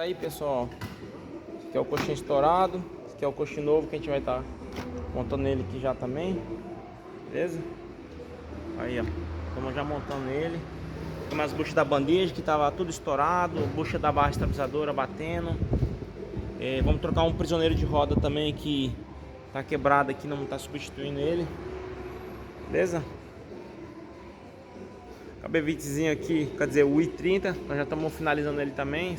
Aí pessoal, esse aqui é o coxinho estourado, esse aqui é o coxinho novo que a gente vai estar montando ele aqui já também, beleza? Aí ó, estamos já montando ele. Tem umas buchas da bandeja que tava tudo estourado, bucha da barra estabilizadora batendo. Vamos trocar um prisioneiro de roda também que tá quebrado aqui, não tá substituindo ele, beleza? KBVitzinho aqui, quer dizer o i30, nós já estamos finalizando ele também.